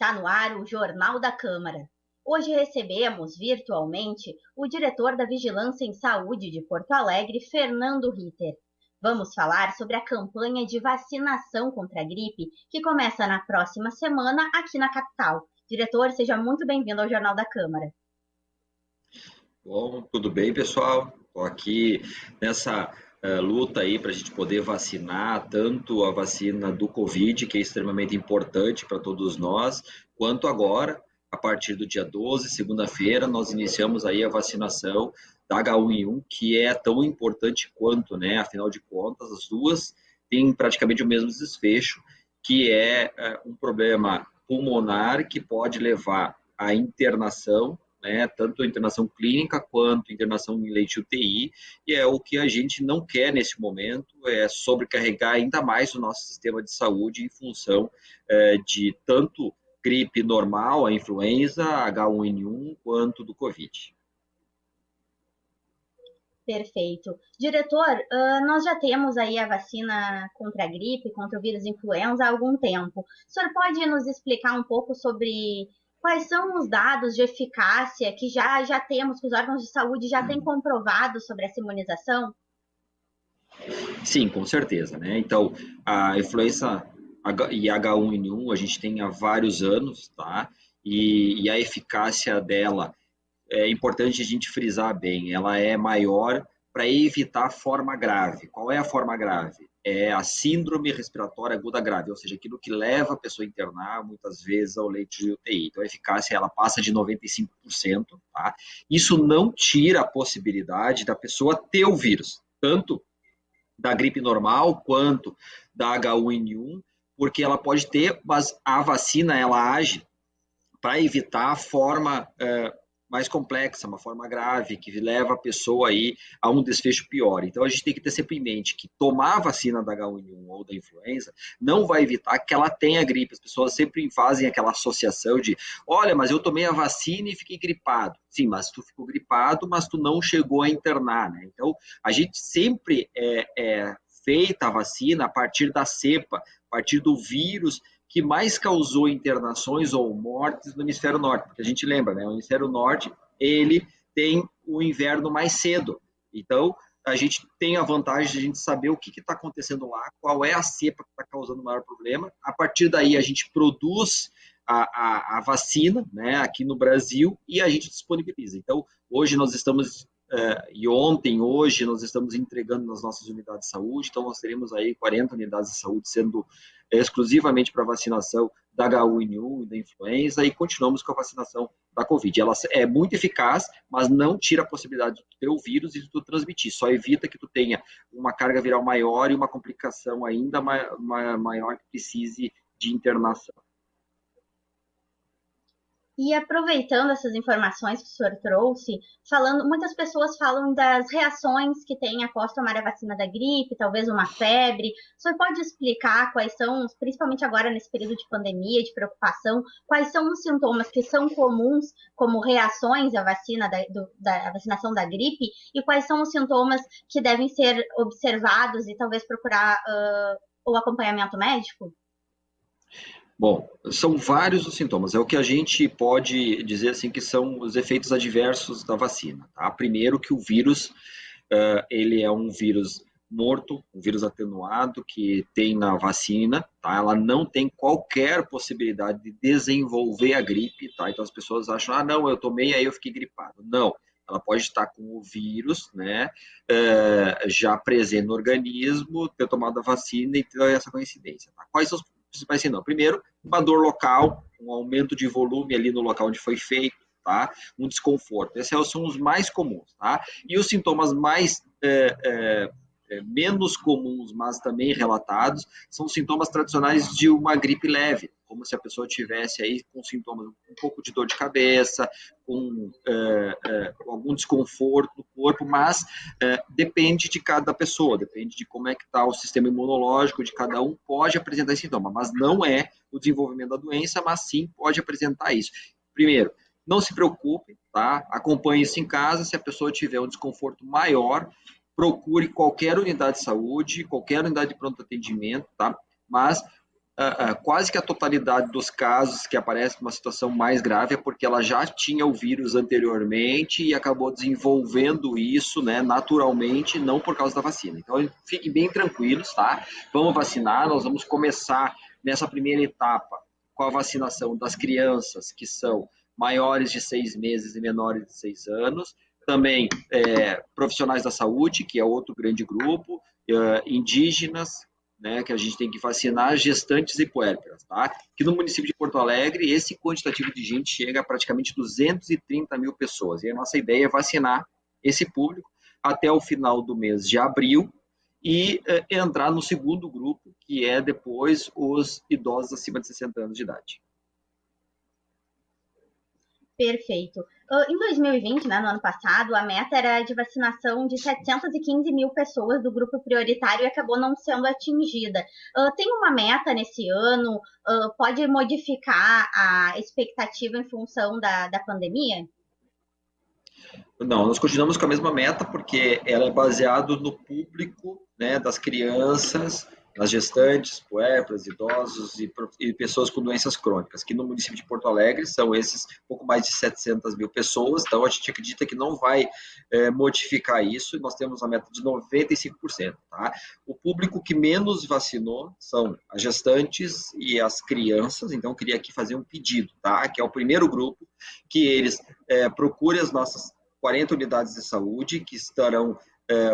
Está no ar o Jornal da Câmara. Hoje recebemos virtualmente o diretor da Vigilância em Saúde de Porto Alegre, Fernando Ritter. Vamos falar sobre a campanha de vacinação contra a gripe que começa na próxima semana aqui na capital. Diretor, seja muito bem-vindo ao Jornal da Câmara. Bom, tudo bem, pessoal? Estou aqui nessa luta aí para a gente poder vacinar tanto a vacina do Covid, que é extremamente importante para todos nós, quanto agora, a partir do dia 12, segunda-feira, nós iniciamos aí a vacinação da H1N1, que é tão importante quanto, né? Afinal de contas, as duas têm praticamente o mesmo desfecho, que é um problema pulmonar que pode levar à internação, né, tanto internação clínica quanto internação em leite UTI, e é o que a gente não quer nesse momento, é sobrecarregar ainda mais o nosso sistema de saúde em função de tanto gripe normal, a influenza, H1N1, quanto do Covid. Perfeito. Diretor, nós já temos aí a vacina contra a gripe, contra o vírus influenza há algum tempo. O senhor pode nos explicar um pouco sobre quais são os dados de eficácia que já temos, que os órgãos de saúde já têm comprovado sobre essa imunização? Sim, com certeza, né? Então, a influenza e H1N1 a gente tem há vários anos, tá? E a eficácia dela é importante a gente frisar bem, ela é maior para evitar a forma grave. Qual é a forma grave? É a síndrome respiratória aguda grave, ou seja, aquilo que leva a pessoa a internar muitas vezes ao leito de UTI. Então, a eficácia ela passa de 95%, tá? Isso não tira a possibilidade da pessoa ter o vírus, tanto da gripe normal quanto da H1N1, porque ela pode ter, mas a vacina ela age para evitar a forma mais complexa, uma forma grave, que leva a pessoa aí a um desfecho pior. Então, a gente tem que ter sempre em mente que tomar a vacina da H1N1 ou da influenza não vai evitar que ela tenha gripe. As pessoas sempre fazem aquela associação de, olha, mas eu tomei a vacina e fiquei gripado. Sim, mas tu ficou gripado, mas tu não chegou a internar, né? Então, a gente sempre feita a vacina a partir da cepa, a partir do vírus que mais causou internações ou mortes no hemisfério norte, porque a gente lembra, né, o hemisfério norte, ele tem o inverno mais cedo, então a gente tem a vantagem de a gente saber o que está acontecendo lá, qual é a cepa que está causando o maior problema, a partir daí a gente produz a vacina, né, aqui no Brasil, e a gente disponibiliza. Então, hoje nós estamos e ontem, hoje, nós estamos entregando nas nossas unidades de saúde, então nós teremos aí 40 unidades de saúde sendo exclusivamente para vacinação da H1N1 e da influenza, e continuamos com a vacinação da Covid. Ela é muito eficaz, mas não tira a possibilidade de tu ter o vírus e de tu transmitir, só evita que tu tenha uma carga viral maior e uma complicação ainda maior que precise de internação. E aproveitando essas informações que o senhor trouxe, muitas pessoas falam das reações que tem após tomar a vacina da gripe, talvez uma febre. O senhor pode explicar quais são, principalmente agora nesse período de pandemia, de preocupação, quais são os sintomas que são comuns como reações à vacina da vacinação da gripe e quais são os sintomas que devem ser observados e talvez procurar o acompanhamento médico? Bom, são vários os sintomas, é o que a gente pode dizer assim que são os efeitos adversos da vacina, tá? Primeiro que o vírus, ele é um vírus morto, um vírus atenuado que tem na vacina, tá? Ela não tem qualquer possibilidade de desenvolver a gripe, tá? Então as pessoas acham, ah não, eu tomei, aí eu fiquei gripado. Não, ela pode estar com o vírus, né, já presente no organismo, ter tomado a vacina e ter essa coincidência, tá? Quais são os principais sintomas? Primeiro, uma dor local, um aumento de volume ali no local onde foi feito, tá? Um desconforto. Esses são os mais comuns, tá? E os sintomas mais menos comuns, mas também relatados, são sintomas tradicionais de uma gripe leve, como se a pessoa tivesse aí com sintomas, um pouco de dor de cabeça, com algum desconforto no corpo, mas depende de cada pessoa, depende de como é que está o sistema imunológico de cada um, pode apresentar esse sintoma, mas não é o desenvolvimento da doença, mas sim pode apresentar isso. Primeiro, não se preocupe, tá? Acompanhe isso em casa, se a pessoa tiver um desconforto maior, procure qualquer unidade de saúde, qualquer unidade de pronto atendimento, tá? Mas quase que a totalidade dos casos que aparecem numa situação mais grave é porque ela já tinha o vírus anteriormente e acabou desenvolvendo isso, né, naturalmente, não por causa da vacina. Então, fiquem bem tranquilos, tá? Vamos vacinar, nós vamos começar nessa primeira etapa com a vacinação das crianças que são maiores de 6 meses e menores de 6 anos, também profissionais da saúde, que é outro grande grupo, indígenas, né, que a gente tem que vacinar gestantes e puérperas, tá? Que no município de Porto Alegre, esse quantitativo de gente chega a praticamente 230 mil pessoas. E a nossa ideia é vacinar esse público até o final do mês de abril e entrar no segundo grupo, que é depois os idosos acima de 60 anos de idade. Perfeito. Em 2020, né, no ano passado, a meta era de vacinação de 715 mil pessoas do grupo prioritário e acabou não sendo atingida. Tem uma meta nesse ano? Pode modificar a expectativa em função da pandemia? Não, nós continuamos com a mesma meta porque ela é baseada no público, né, das crianças, das gestantes, puérperas, idosos e pessoas com doenças crônicas, que no município de Porto Alegre são esses pouco mais de 700 mil pessoas, então a gente acredita que não vai modificar isso, e nós temos a meta de 95%. Tá? O público que menos vacinou são as gestantes e as crianças, então eu queria aqui fazer um pedido, tá? Que é o primeiro grupo, que eles procurem as nossas 40 unidades de saúde, que estarão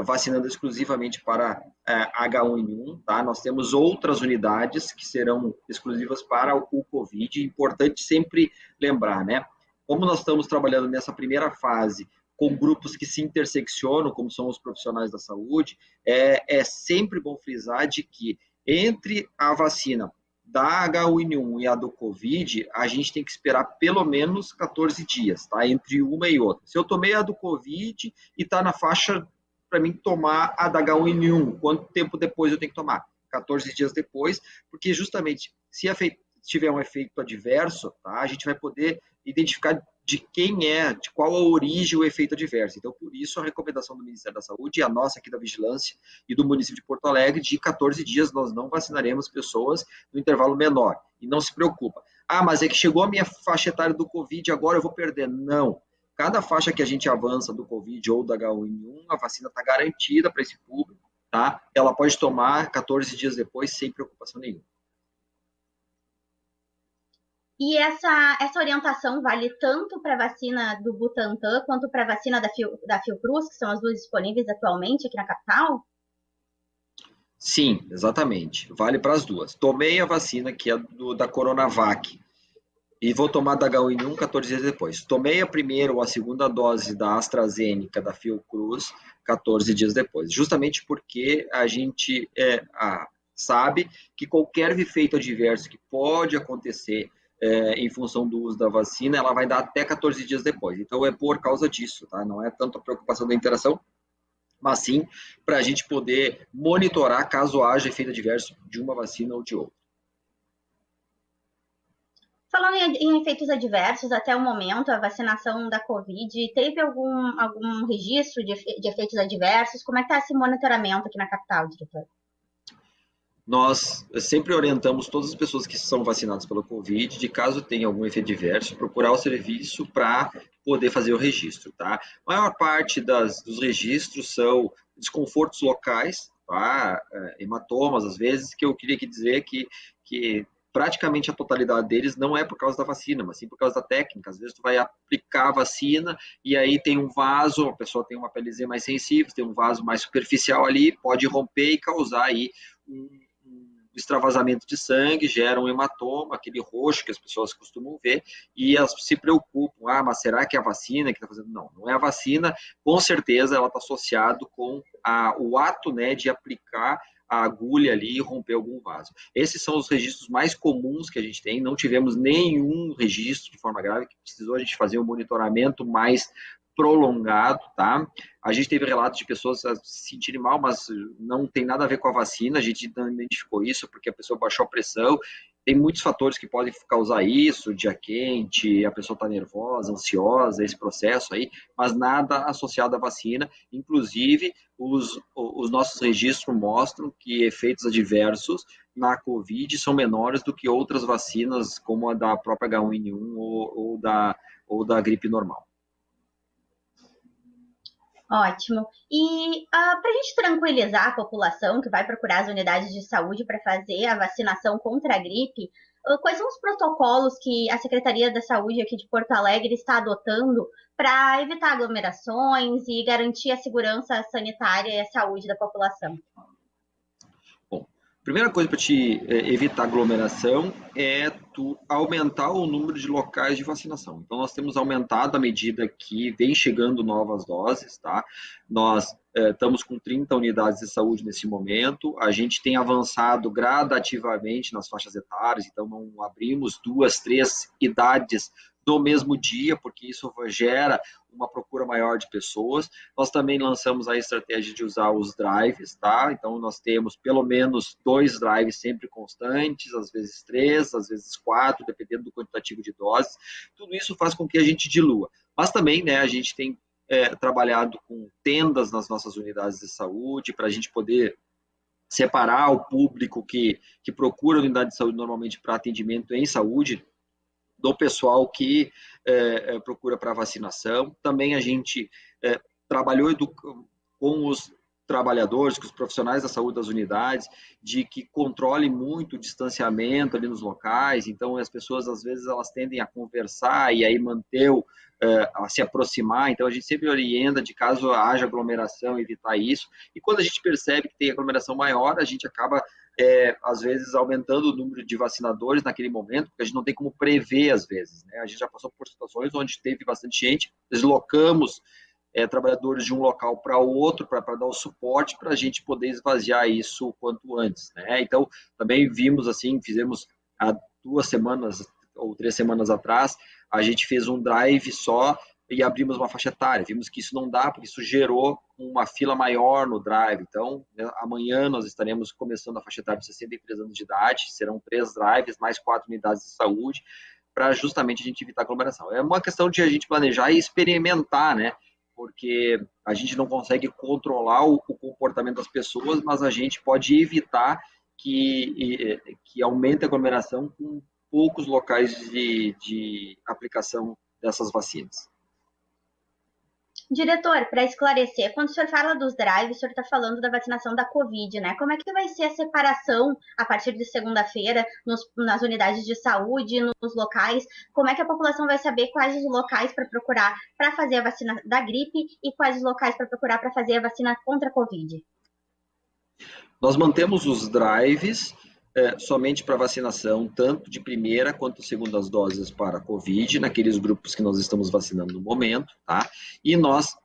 vacinando exclusivamente para H1N1, tá? Nós temos outras unidades que serão exclusivas para o Covid. Importante sempre lembrar, né? Como nós estamos trabalhando nessa primeira fase com grupos que se interseccionam, como são os profissionais da saúde, é sempre bom frisar de que entre a vacina da H1N1 e a do Covid, a gente tem que esperar pelo menos 14 dias, tá? Entre uma e outra. Se eu tomei a do Covid e está na faixa para mim tomar a da H1N1, quanto tempo depois eu tenho que tomar? 14 dias depois, porque justamente se tiver um efeito adverso, tá? A gente vai poder identificar de quem de qual a origem o efeito adverso. Então, por isso, a recomendação do Ministério da Saúde, e a nossa aqui da Vigilância e do município de Porto Alegre, de 14 dias nós não vacinaremos pessoas no intervalo menor. E não se preocupa. Mas é que chegou a minha faixa etária do Covid, agora eu vou perder. Não. Cada faixa que a gente avança do Covid ou da H1N1, a vacina está garantida para esse público, tá? Ela pode tomar 14 dias depois sem preocupação nenhuma. E essa orientação vale tanto para a vacina do Butantan quanto para a vacina da Fiocruz, que são as duas disponíveis atualmente aqui na capital? Sim, exatamente. Vale para as duas. Tomei a vacina que é da Coronavac e vou tomar da H1N1 14 dias depois. Tomei a primeira ou a segunda dose da AstraZeneca, da Fiocruz, 14 dias depois. Justamente porque a gente sabe que qualquer efeito adverso que pode acontecer em função do uso da vacina, ela vai dar até 14 dias depois. Então, é por causa disso, tá? Não é tanto a preocupação da interação, mas sim para a gente poder monitorar caso haja efeito adverso de uma vacina ou de outra. Falando em efeitos adversos, até o momento, a vacinação da Covid, teve algum registro de efeitos adversos? Como é que está esse monitoramento aqui na capital, diretor? Nós sempre orientamos todas as pessoas que são vacinadas pela Covid, de caso tenha algum efeito adverso, procurar o serviço para poder fazer o registro, tá? A maior parte dos registros são desconfortos locais, tá? Hematomas, às vezes, que eu queria dizer que praticamente a totalidade deles não é por causa da vacina, mas sim por causa da técnica. Às vezes tu vai aplicar a vacina e aí tem um vaso, a pessoa tem uma pelezinha mais sensível, tem um vaso mais superficial ali, pode romper e causar aí um extravasamento de sangue, gera um hematoma, aquele roxo que as pessoas costumam ver, e elas se preocupam, mas será que é a vacina que está fazendo? Não, não é a vacina, com certeza ela está associada com o ato, né, de aplicar a agulha ali e romper algum vaso. Esses são os registros mais comuns que a gente tem, não tivemos nenhum registro de forma grave que precisou a gente fazer um monitoramento mais prolongado, tá? A gente teve relatos de pessoas se sentirem mal, mas não tem nada a ver com a vacina, a gente não identificou isso porque a pessoa baixou a pressão tem muitos fatores que podem causar isso, dia quente, a pessoa está nervosa, ansiosa, esse processo aí, mas nada associado à vacina. Inclusive, os nossos registros mostram que efeitos adversos na Covid são menores do que outras vacinas, como a da própria H1N1 ou da gripe normal. Ótimo. E para a gente tranquilizar a população que vai procurar as unidades de saúde para fazer a vacinação contra a gripe, quais são os protocolos que a Secretaria da Saúde aqui de Porto Alegre está adotando para evitar aglomerações e garantir a segurança sanitária e a saúde da população? Bom, primeira coisa para te evitar aglomeração é tu aumentar o número de locais de vacinação. Então, nós temos aumentado à medida que vem chegando novas doses, tá? Nós estamos com 30 unidades de saúde nesse momento, a gente tem avançado gradativamente nas faixas etárias, então não abrimos 2, 3 idades no mesmo dia, porque isso gera uma procura maior de pessoas. Nós também lançamos a estratégia de usar os drives, tá? Então, nós temos pelo menos 2 drives sempre constantes, às vezes 3, às vezes 4, dependendo do quantitativo de doses. Tudo isso faz com que a gente dilua. Mas também, né, a gente tem trabalhado com tendas nas nossas unidades de saúde, para a gente poder separar o público que procura a unidade de saúde normalmente para atendimento em saúde, do pessoal que procura para vacinação. Também a gente trabalhou com os trabalhadores, com os profissionais da saúde das unidades, de que controle muito o distanciamento ali nos locais. Então, as pessoas, às vezes, elas tendem a conversar e aí manter, a se aproximar. Então, a gente sempre orienta de caso haja aglomeração, evitar isso. E quando a gente percebe que tem aglomeração maior, a gente acaba às vezes aumentando o número de vacinadores naquele momento, porque a gente não tem como prever às vezes, né? A gente já passou por situações onde teve bastante gente, deslocamos trabalhadores de um local para outro para dar o suporte para a gente poder esvaziar isso o quanto antes, né? Então, também vimos assim, fizemos há 2 semanas ou 3 semanas atrás, a gente fez um drive só e abrimos uma faixa etária. Vimos que isso não dá, porque isso gerou uma fila maior no drive. Então, né, amanhã nós estaremos começando a faixa etária de 63 anos de idade, serão 3 drives, mais 4 unidades de saúde, para justamente a gente evitar aglomeração. É uma questão de a gente planejar e experimentar, né? Porque a gente não consegue controlar o comportamento das pessoas, mas a gente pode evitar que aumente a aglomeração com poucos locais de aplicação dessas vacinas. Diretor, para esclarecer, quando o senhor fala dos drives, o senhor está falando da vacinação da Covid, né? Como é que vai ser a separação a partir de segunda-feira nas unidades de saúde, nos locais? Como é que a população vai saber quais os locais para procurar para fazer a vacina da gripe e quais os locais para procurar para fazer a vacina contra a Covid? Nós mantemos os drives somente para vacinação, tanto de primeira quanto segundas doses para a Covid, naqueles grupos que nós estamos vacinando no momento, tá? E nós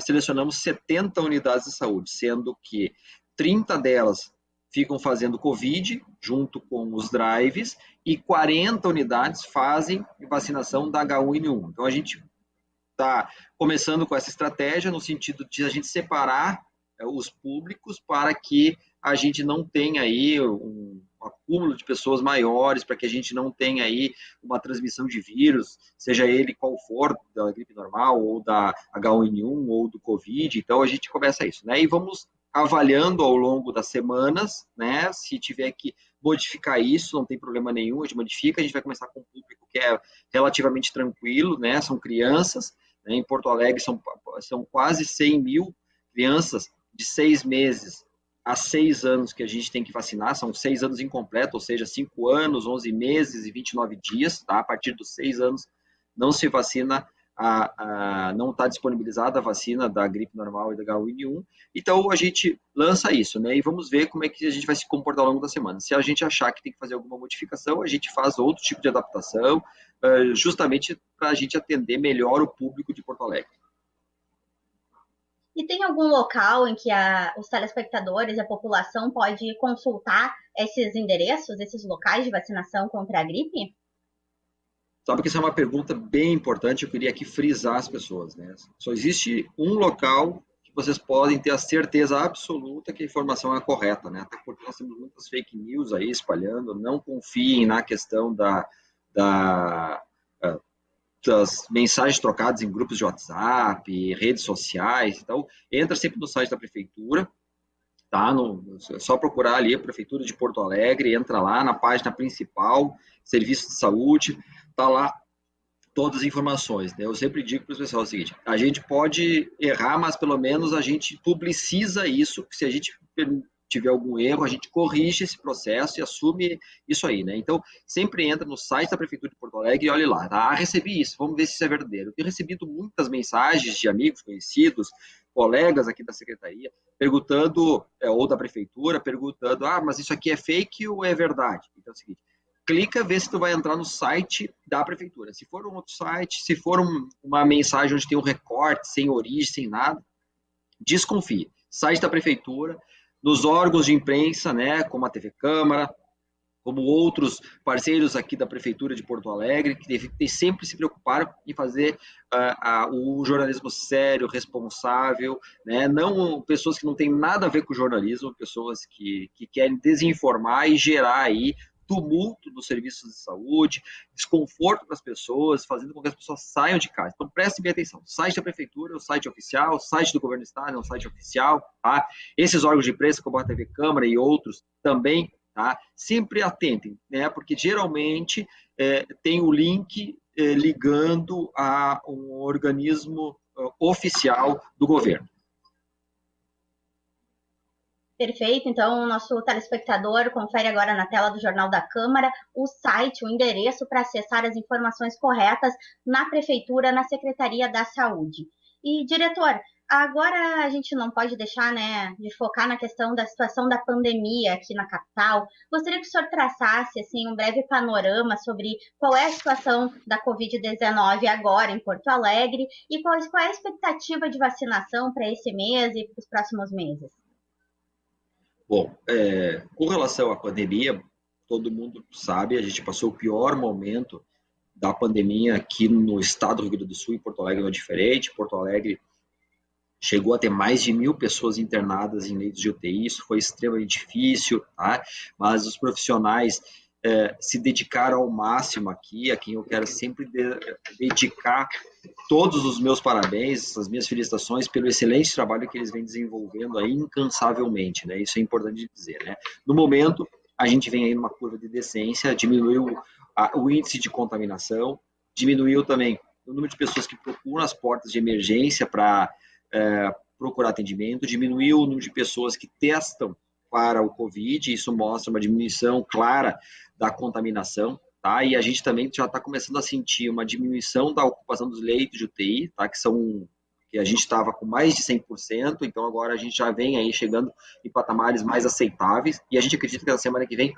selecionamos 70 unidades de saúde, sendo que 30 delas ficam fazendo Covid, junto com os drives, e 40 unidades fazem vacinação da H1N1. Então, a gente está começando com essa estratégia, no sentido de a gente separar os públicos para que a gente não tenha aí um acúmulo de pessoas maiores, para que a gente não tenha aí uma transmissão de vírus, seja ele qual for, da gripe normal, ou da H1N1, ou do Covid. Então, a gente começa isso, né? E vamos avaliando ao longo das semanas, né? Se tiver que modificar isso, não tem problema nenhum, a gente modifica. A gente vai começar com um público que é relativamente tranquilo, né? São crianças, né? Em Porto Alegre são quase 100 mil crianças de 6 meses a 6 anos que a gente tem que vacinar, são 6 anos incompletos, ou seja, 5 anos, 11 meses e 29 dias, tá? A partir dos 6 anos não se vacina, não está disponibilizada a vacina da gripe normal e da H1N1, então a gente lança isso, né? E vamos ver como é que a gente vai se comportar ao longo da semana. Se a gente achar que tem que fazer alguma modificação, a gente faz outro tipo de adaptação, justamente para a gente atender melhor o público de Porto Alegre. E tem algum local em que os telespectadores e a população pode consultar esses endereços, esses locais de vacinação contra a gripe? Sabe que essa é uma pergunta bem importante, eu queria aqui frisar as pessoas, né? Só existe um local vocês podem ter a certeza absoluta que a informação é correta, né? Até porque nós temos muitas fake news aí espalhando, não confiem na questão das mensagens trocadas em grupos de WhatsApp, redes sociais. Então, entra sempre no site da prefeitura, tá? É só procurar ali a Prefeitura de Porto Alegre, entra lá na página principal, Serviço de Saúde, tá lá todas as informações, né? Eu sempre digo para os pessoal o seguinte: a gente pode errar, mas pelo menos a gente publiciza isso, se a gente tiver algum erro, a gente corrige esse processo e assume isso aí, né? Então, sempre entra no site da Prefeitura de Porto Alegre e olhe lá, tá? Recebi isso, vamos ver se isso é verdadeiro. Eu tenho recebido muitas mensagens de amigos, conhecidos, colegas aqui da Secretaria, perguntando, ou da Prefeitura, perguntando, mas isso aqui é fake ou é verdade? Então é o seguinte, clica, vê se tu vai entrar no site da Prefeitura. Se for um outro site, se for uma mensagem onde tem um recorte, sem origem, sem nada, desconfie. Site da Prefeitura, nos órgãos de imprensa, né, como a TV Câmara, como outros parceiros aqui da Prefeitura de Porto Alegre, que sempre se preocuparam em fazer o jornalismo sério, responsável, né? Não pessoas que não têm nada a ver com o jornalismo, pessoas que querem desinformar e gerar aí tumulto nos serviços de saúde, desconforto para as pessoas, fazendo com que as pessoas saiam de casa. Então, prestem bem atenção. O site da Prefeitura é o site oficial, o site do Governo do Estado é o site oficial, tá? Esses órgãos de imprensa, como a TV Câmara e outros, também, tá? Sempre atentem, né? Porque geralmente tem o link ligando a um organismo oficial do governo. Perfeito, então o nosso telespectador confere agora na tela do Jornal da Câmara o site, o endereço para acessar as informações corretas na Prefeitura, na Secretaria da Saúde. E, diretor, agora a gente não pode deixar, né, de focar na questão da situação da pandemia aqui na capital. Gostaria que o senhor traçasse assim, um breve panorama sobre qual é a situação da Covid-19 agora em Porto Alegre e qual é a expectativa de vacinação para esse mês e para os próximos meses. Bom, com relação à pandemia, todo mundo sabe, a gente passou o pior momento da pandemia aqui no estado do Rio Grande do Sul, e Porto Alegre não é diferente. Porto Alegre chegou a ter mais de 1.000 pessoas internadas em leitos de UTI, isso foi extremamente difícil, tá? Mas os profissionais se dedicaram ao máximo aqui, a quem eu quero sempre dedicar todos os meus parabéns, as minhas felicitações pelo excelente trabalho que eles vêm desenvolvendo aí incansavelmente, né? Isso é importante dizer, né? No momento, a gente vem aí numa curva de descência, diminuiu o índice de contaminação, diminuiu também o número de pessoas que procuram as portas de emergência para procurar atendimento, diminuiu o número de pessoas que testam para o Covid, isso mostra uma diminuição clara da contaminação, tá? E a gente também já está começando a sentir uma diminuição da ocupação dos leitos de UTI, tá? Que a gente estava com mais de 100%, então agora a gente já vem aí chegando em patamares mais aceitáveis, e a gente acredita que na semana que vem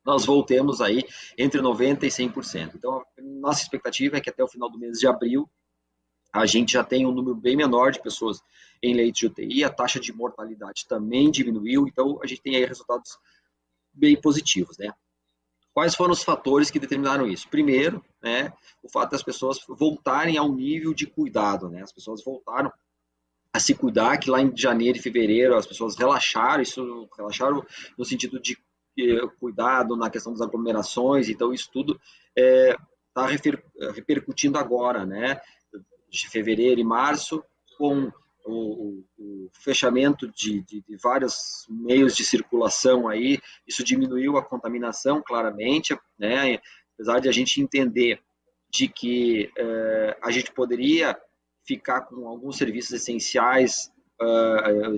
nós voltemos aí entre 90% e 100%. Então, nossa expectativa é que até o final do mês de abril a gente já tem um número bem menor de pessoas em leitos de UTI, a taxa de mortalidade também diminuiu, então a gente tem aí resultados bem positivos, né? Quais foram os fatores que determinaram isso? Primeiro, né, o fato das pessoas voltarem ao nível de cuidado, né? As pessoas voltaram a se cuidar, que lá em janeiro e fevereiro as pessoas relaxaram no sentido de cuidado na questão das aglomerações, então isso tudo está repercutindo agora, né? De fevereiro e março, com o fechamento de vários meios de circulação aí, isso diminuiu a contaminação claramente, né? Apesar de a gente entender de que a gente poderia ficar com alguns serviços essenciais,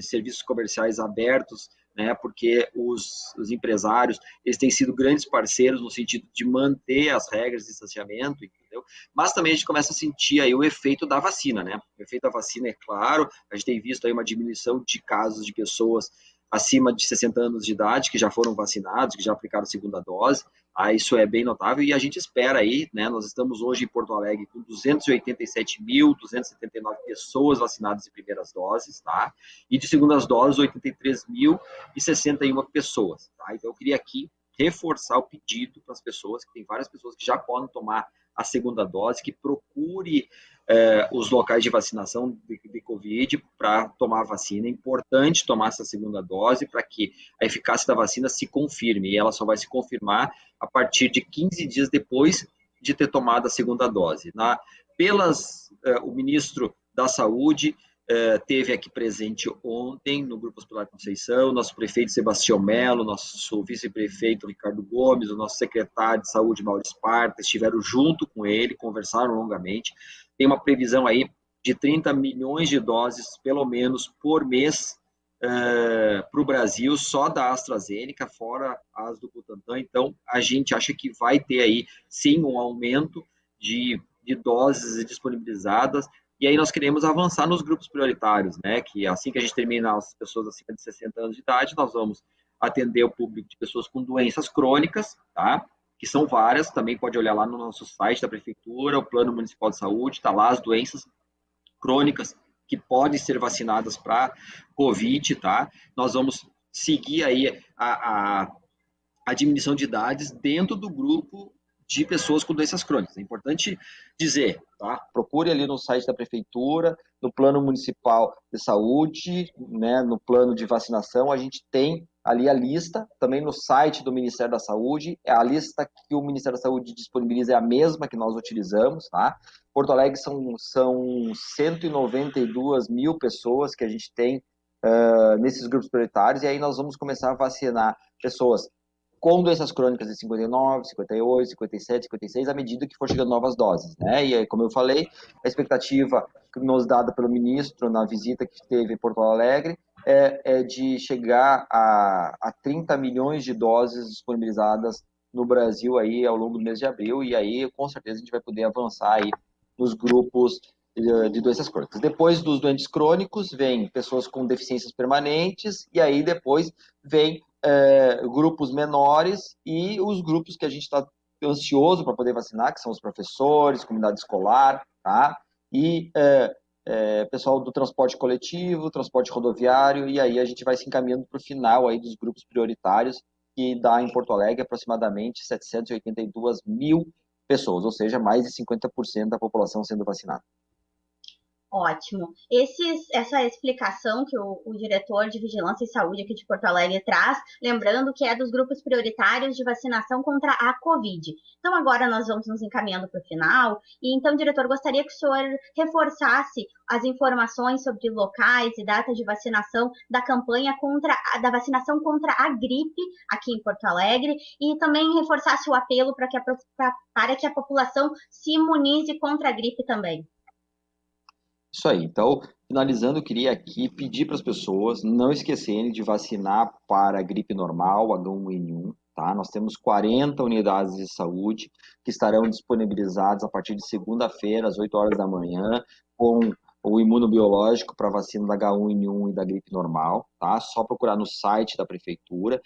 serviços comerciais abertos, né? Porque os empresários, eles têm sido grandes parceiros no sentido de manter as regras de distanciamento, entendeu? Mas também a gente começa a sentir aí o efeito da vacina, né? O efeito da vacina, é claro, a gente tem visto aí uma diminuição de casos de pessoas acima de 60 anos de idade que já foram vacinados, que já aplicaram a segunda dose, isso é bem notável, e a gente espera aí, né? Nós estamos hoje em Porto Alegre com 287.279 pessoas vacinadas de primeiras doses, tá? E de segundas doses, 83.061 pessoas, tá? Então eu queria aqui reforçar o pedido para as pessoas, que tem várias pessoas que já podem tomar a segunda dose, que procure os locais de vacinação de Covid Covid para tomar a vacina. É importante tomar essa segunda dose para que a eficácia da vacina se confirme, e ela só vai se confirmar a partir de 15 dias depois de ter tomado a segunda dose. O ministro da Saúde teve aqui presente ontem no Grupo Hospitalar Conceição, nosso prefeito Sebastião Melo, nosso vice-prefeito Ricardo Gomes, o nosso secretário de Saúde Maurício Esparta, estiveram junto com ele, conversaram longamente. Tem uma previsão aí de 30 milhões de doses, pelo menos, por mês para o Brasil, só da AstraZeneca, fora as do Butantan. Então, a gente acha que vai ter aí, sim, um aumento de doses disponibilizadas. E aí nós queremos avançar nos grupos prioritários, né? Que assim que a gente termina as pessoas acima de 60 anos de idade, nós vamos atender o público de pessoas com doenças crônicas, tá? Que são várias, também pode olhar lá no nosso site da Prefeitura, o Plano Municipal de Saúde, está lá as doenças crônicas que podem ser vacinadas para Covid, tá? Nós vamos seguir aí a diminuição de idades dentro do grupo de pessoas com doenças crônicas. É importante dizer, tá? Procure ali no site da Prefeitura, no Plano Municipal de Saúde, né, no plano de vacinação, a gente tem ali a lista, também no site do Ministério da Saúde, a lista que o Ministério da Saúde disponibiliza é a mesma que nós utilizamos, tá? Porto Alegre são 192 mil pessoas que a gente tem nesses grupos prioritários, e aí nós vamos começar a vacinar pessoas com doenças crônicas de 59, 58, 57, 56, à medida que for chegando novas doses, né? E aí, como eu falei, a expectativa nos dada pelo ministro na visita que teve em Porto Alegre é de chegar a 30 milhões de doses disponibilizadas no Brasil aí ao longo do mês de abril, e aí com certeza a gente vai poder avançar aí nos grupos de doenças crônicas. Depois dos doentes crônicos, vem pessoas com deficiências permanentes, e aí depois vem grupos menores e os grupos que a gente está ansioso para poder vacinar, que são os professores, comunidade escolar, tá? E pessoal do transporte coletivo, transporte rodoviário, e aí a gente vai se encaminhando para o final aí dos grupos prioritários, que dá em Porto Alegre aproximadamente 782 mil pessoas, ou seja, mais de 50% da população sendo vacinada. Ótimo. Essa explicação que o diretor de Vigilância e Saúde aqui de Porto Alegre traz, lembrando que é dos grupos prioritários de vacinação contra a Covid. Então, agora nós vamos nos encaminhando para o final. E então, diretor, gostaria que o senhor reforçasse as informações sobre locais e datas de vacinação da campanha da vacinação contra a gripe aqui em Porto Alegre, e também reforçasse o apelo para que a população se imunize contra a gripe também. Isso aí. Então, finalizando, eu queria aqui pedir para as pessoas não esquecerem de vacinar para a gripe normal, H1N1, tá? Nós temos 40 unidades de saúde que estarão disponibilizadas a partir de segunda-feira, às 8 horas da manhã, com o imunobiológico para a vacina da H1N1 e da gripe normal, tá? Só procurar no site da Prefeitura,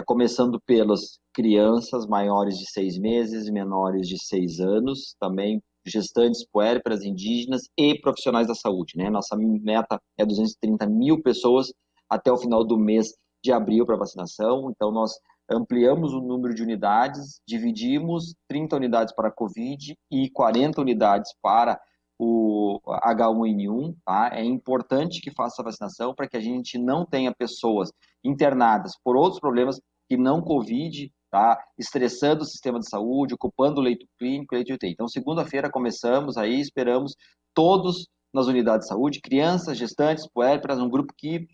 começando pelas crianças maiores de 6 meses, menores de 6 anos, também gestantes, puérperas, indígenas e profissionais da saúde, né? Nossa meta é 230 mil pessoas até o final do mês de abril para vacinação, então nós ampliamos o número de unidades, dividimos 30 unidades para a Covid e 40 unidades para o H1N1, tá? É importante que faça a vacinação para que a gente não tenha pessoas internadas por outros problemas que não Covid, tá? Estressando o sistema de saúde, ocupando o leito clínico, leito de UTI. Então, segunda-feira começamos aí, esperamos todos nas unidades de saúde, crianças, gestantes, puérperas, um grupo que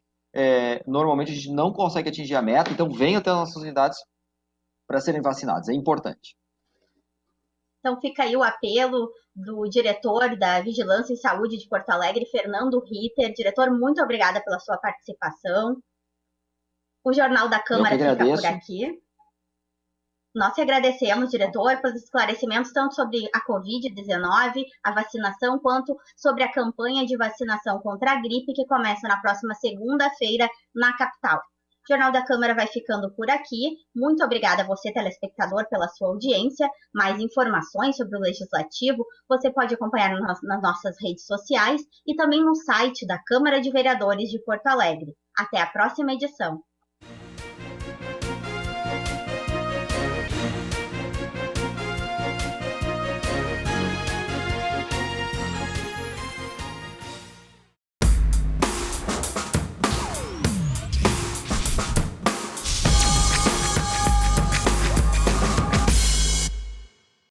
normalmente a gente não consegue atingir a meta, então venham até as nossas unidades para serem vacinados, é importante. Então fica aí o apelo do diretor da Vigilância e Saúde de Porto Alegre, Fernando Ritter. Diretor, muito obrigada pela sua participação. O Jornal da Câmara fica por aqui. Nós te agradecemos, diretor, pelos esclarecimentos tanto sobre a Covid-19, a vacinação, quanto sobre a campanha de vacinação contra a gripe que começa na próxima segunda-feira na capital. O Jornal da Câmara vai ficando por aqui. Muito obrigada a você, telespectador, pela sua audiência. Mais informações sobre o Legislativo você pode acompanhar nas nossas redes sociais e também no site da Câmara de Vereadores de Porto Alegre. Até a próxima edição.